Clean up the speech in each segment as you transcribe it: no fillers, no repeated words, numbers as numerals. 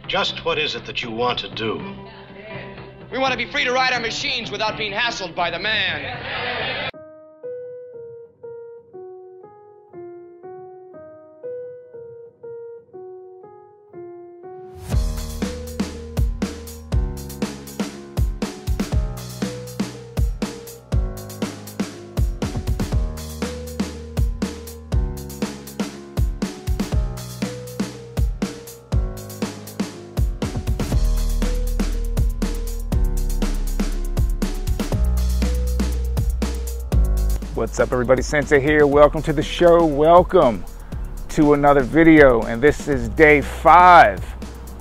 Just what is it that you want to do? We want to be free to ride our machines without being hassled by the man. What's up, everybody? Sensei here. Welcome to the show. Welcome to another video. And this is day 5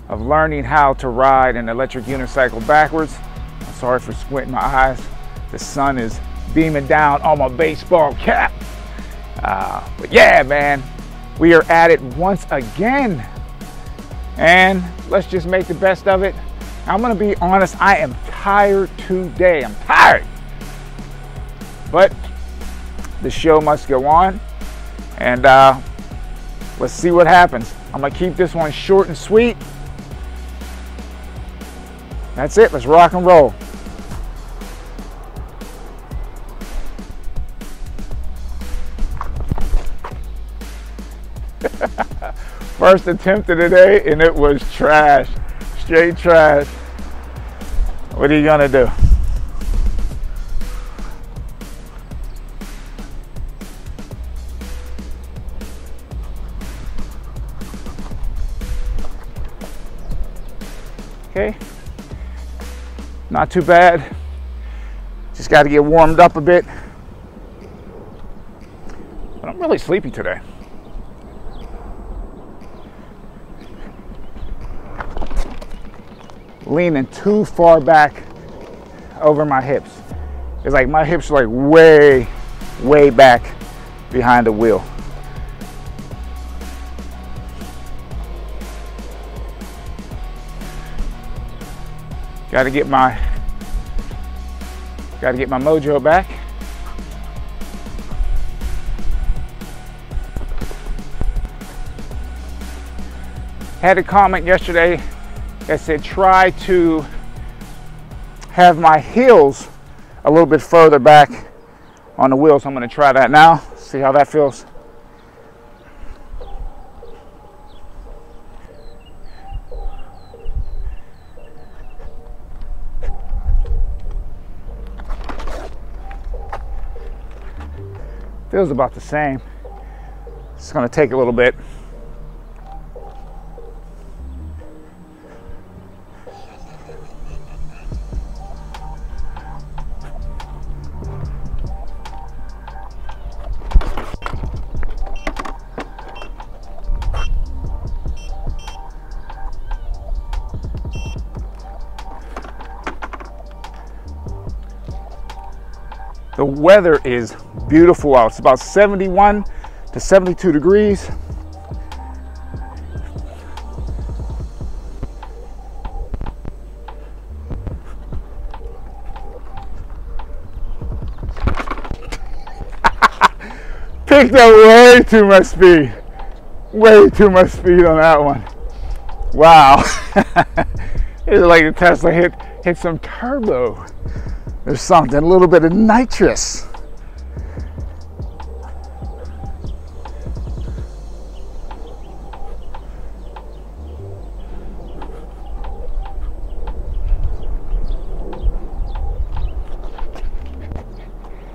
of learning how to ride an electric unicycle backwards. I'm sorry for squinting my eyes. The sun is beaming down on my baseball cap. But yeah, man, we are at it once again. And let's just make the best of it. I'm going to be honest, I am tired today. I'm tired. But the show must go on, and let's see what happens. I'm gonna keep this one short and sweet. That's it. Let's rock and roll. First attempt of the day, and it was trash. Straight trash. What are you gonna do? Okay, not too bad. Just got to get warmed up a bit. But I'm really sleepy today. Leaning too far back over my hips. It's like my hips are like way back behind the wheel. Got to get my mojo back. Had a comment yesterday that said try to have my heels a little bit further back on the wheel, so I'm going to try that now. See how that feels. Feels about the same. It's going to take a little bit. The weather is beautiful out. It's about 71 to 72 degrees. Picked up way too much speed. Way too much speed on that one. Wow. It's like the Tesla hit some turbo. There's something, a little bit of nitrous.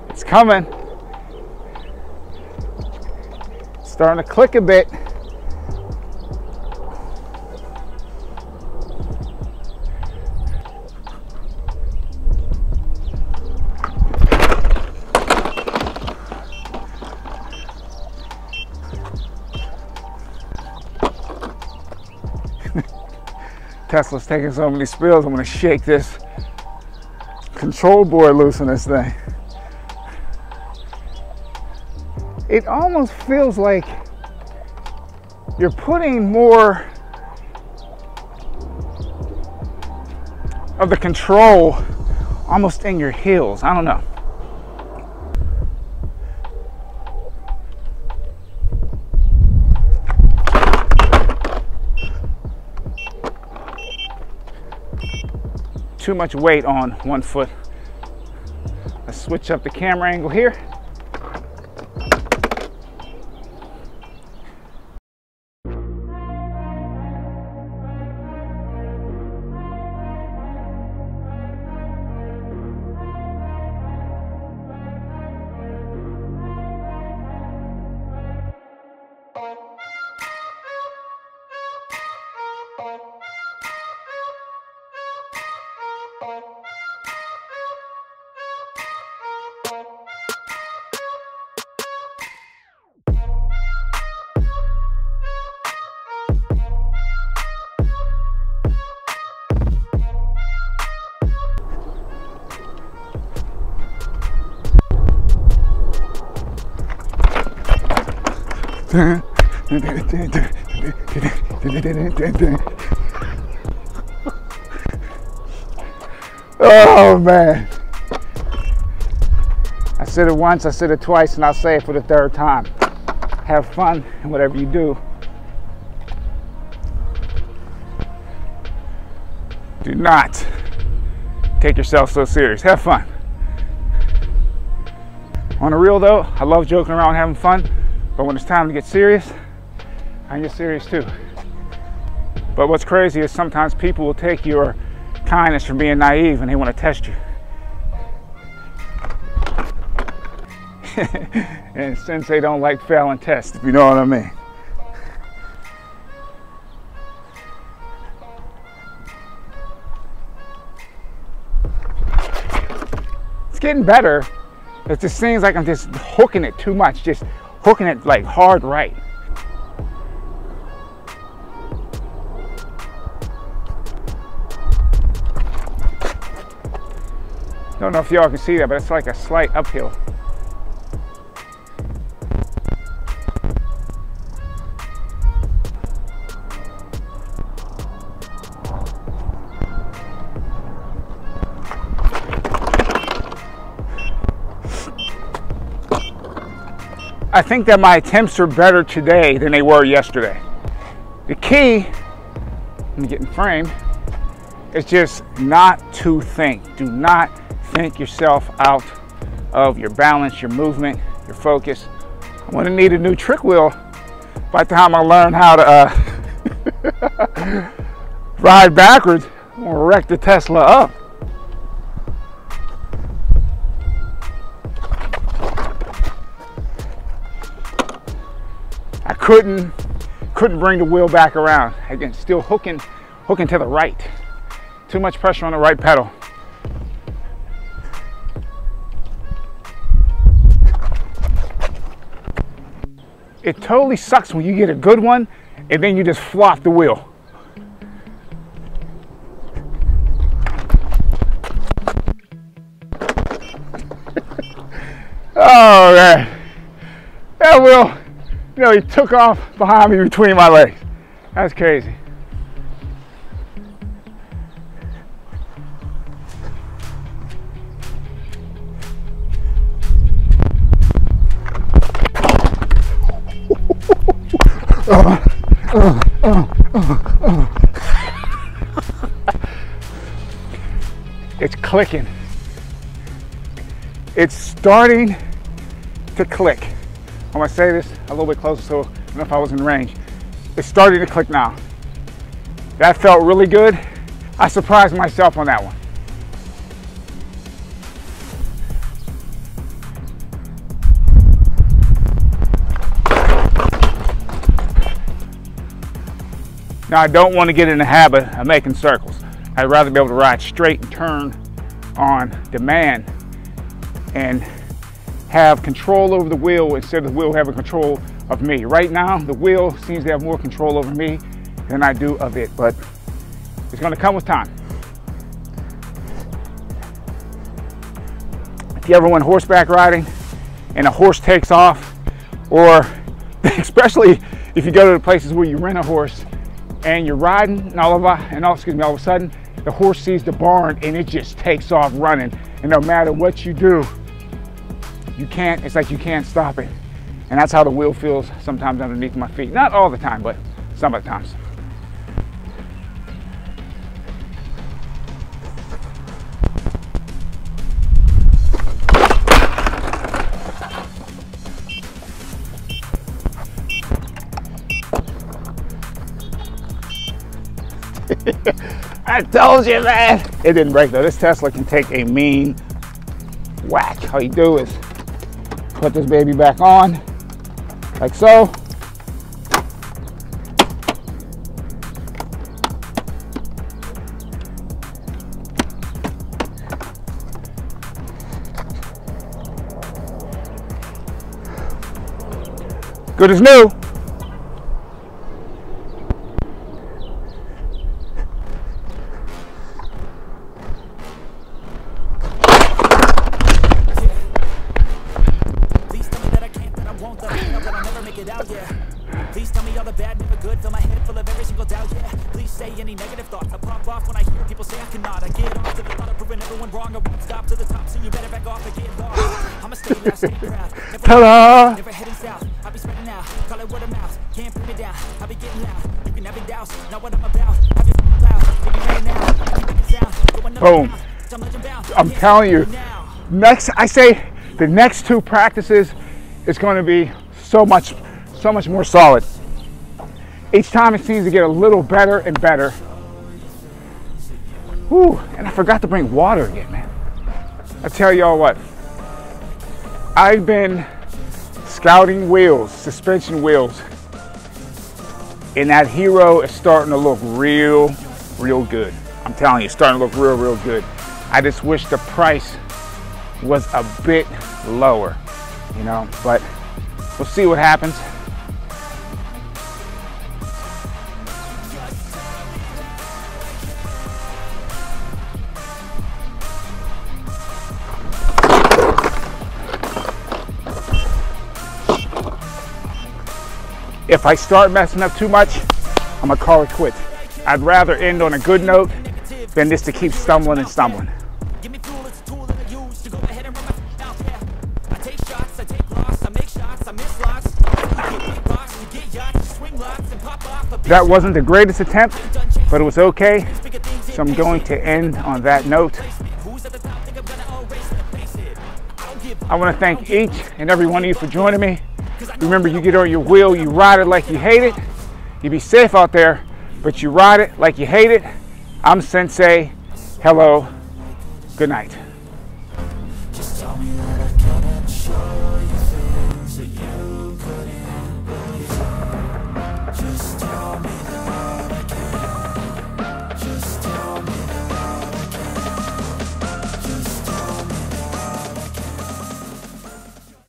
It's coming. It's starting to click a bit. Tesla's taking so many spills, I'm going to shake this control board loose in this thing. It almost feels like you're putting more of the control almost in your heels. I don't know. too much weight on one foot. Let's switch up the camera angle here. Oh man, I said it once, I said it twice, and I'll say it for the third time. Have fun in whatever you do. Do not take yourself so serious. Have fun. On the real though, I love joking around, having fun, but when it's time to get serious, I get serious too. But what's crazy is sometimes people will take your kindness for being naive and they want to test you. And Sensei don't like failing tests, if you know what I mean. It's getting better. It just seems like I'm just hooking it too much, just hooking it like hard right. Don't know if y'all can see that, but it's like a slight uphill. I think that my attempts are better today than they were yesterday. The key, let me get in frame, is just not to think. Do not think yourself out of your balance, your movement, your focus. I'm gonna need a new trick wheel by the time I learn how to ride backwards. I'm gonna wreck the Tesla up. I couldn't bring the wheel back around. Again, still hooking to the right. Too much pressure on the right pedal. It totally sucks when you get a good one and then you just flop the wheel. Oh man, that wheel, you know, he took off behind me between my legs. That's crazy. It's clicking. It's starting to click. I'm gonna say this a little bit closer so I don't know if I was in range. It's starting to click now. That felt really good. I surprised myself on that one. Now, I don't want to get in the habit of making circles. I'd rather be able to ride straight and turn on demand and have control over the wheel instead of the wheel having control of me. Right now, the wheel seems to have more control over me than I do of it, but it's going to come with time. If you ever went horseback riding and a horse takes off, or especially if you go to the places where you rent a horse and you're riding and all of a sudden the horse sees the barn and it just takes off running, and no matter what you do, it's like you can't stop it. And that's how the wheel feels sometimes underneath my feet. Not all the time, but some of the times. I told you, man. It didn't break though. This Tesla can take a mean whack. All you do is put this baby back on, like so. Good as new. Please tell me that I can't, that I won't, that I know that I'll never make it out, yeah. Please tell me all the bad, never good, fill my head full of every single doubt, yeah. Please say any negative thoughts, I pop off when I hear people say I cannot. I get off to the thought of proving everyone wrong, I won't stop to the top, so you better back off and get lost. I'ma stay loud, stay proud, Ta-da! never heading south, I'll be spreading out, call it word of mouth, can't put me down, I'll be getting loud, you can have it douse, not what I'm about, have you loud, you can hear it now, I can make it sound, go another Boom. round, I'm legend bound, I'm can't telling stop you, me now. next, I say the next two practices is going to be so much more solid. Each time it seems to get a little better and better. Whew, and I forgot to bring water again, man. I tell y'all what, I've been scouting wheels, suspension wheels, and that Hero is starting to look real good. I'm telling you, it's starting to look real good. I just wish the price was a bit lower, you know, but we'll see what happens. If I start messing up too much, I'm gonna call it quits. I'd rather end on a good note than just to keep stumbling and stumbling. Give me fuel, it's a tool that I use to go ahead and run my out there. I take shots, I take loss, I make shots, I miss lots. I get big box, you get yachts, swing lots and pop off. That wasn't the greatest attempt, but it was okay. So I'm going to end on that note. I want to thank each and every one of you for joining me. Remember, you get on your wheel, you ride it like you hate it. You be safe out there, but you ride it like you hate it. I'm Sensei. Hello. Good night. Just tell me that I can show you.